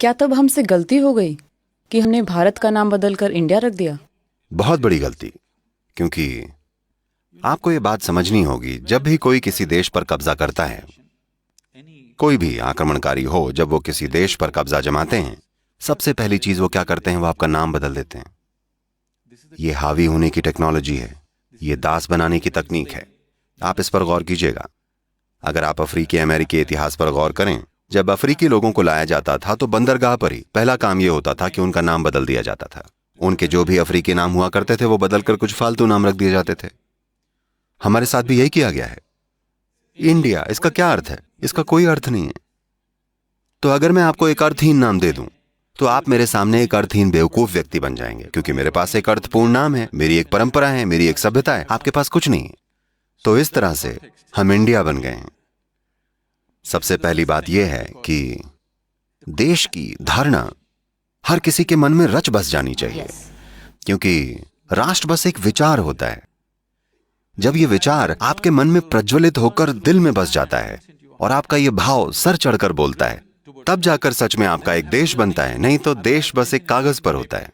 क्या तब हमसे गलती हो गई कि हमने भारत का नाम बदलकर इंडिया रख दिया? बहुत बड़ी गलती। क्योंकि आपको ये बात समझनी होगी, जब भी कोई किसी देश पर कब्जा करता है, कोई भी आक्रमणकारी हो, जब वो किसी देश पर कब्जा जमाते हैं, सबसे पहली चीज वो क्या करते हैं, वो आपका नाम बदल देते हैं। ये हावी होने की टेक्नोलॉजी है, ये दास बनाने की तकनीक है। आप इस पर गौर कीजिएगा। अगर आप अफ्रीकी अमेरिकी इतिहास पर गौर करें, जब अफ्रीकी लोगों को लाया जाता था तो बंदरगाह पर ही पहला काम यह होता था कि उनका नाम बदल दिया जाता था। उनके जो भी अफ्रीकी नाम हुआ करते थे वो बदलकर कुछ फालतू नाम रख दिए जाते थे। हमारे साथ भी यही किया गया है। इंडिया, इसका क्या अर्थ है? इसका कोई अर्थ नहीं है। तो अगर मैं आपको एक अर्थहीन नाम दे दूं तो आप मेरे सामने एक अर्थहीन बेवकूफ व्यक्ति बन जाएंगे, क्योंकि मेरे पास एक अर्थपूर्ण नाम है, मेरी एक परंपरा है, मेरी एक सभ्यता है। आपके पास कुछ नहीं है। तो इस तरह से हम इंडिया बन गए हैं। सबसे पहली बात यह है कि देश की धारणा हर किसी के मन में रच बस जानी चाहिए, क्योंकि राष्ट्र बस एक विचार होता है। जब यह विचार आपके मन में प्रज्वलित होकर दिल में बस जाता है और आपका यह भाव सर चढ़कर बोलता है, तब जाकर सच में आपका एक देश बनता है। नहीं तो देश बस एक कागज पर होता है।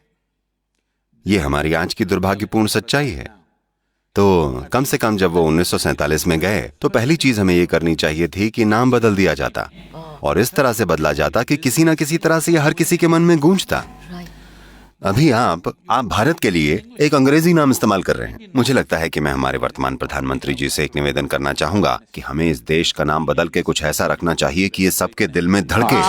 यह हमारी आज की दुर्भाग्यपूर्ण सच्चाई है। तो कम से कम जब वो 1947 में गए तो पहली चीज हमें यह करनी चाहिए थी कि नाम बदल दिया जाता, और इस तरह से बदला जाता कि किसी ना किसी तरह से यह हर किसी के मन में गूंजता। अभी आप भारत के लिए एक अंग्रेजी नाम इस्तेमाल कर रहे हैं। मुझे लगता है कि मैं हमारे वर्तमान प्रधानमंत्री जी से एक निवेदन करना चाहूंगा कि हमें इस देश का नाम बदल के कुछ ऐसा रखना चाहिए कि ये सबके दिल में धड़के।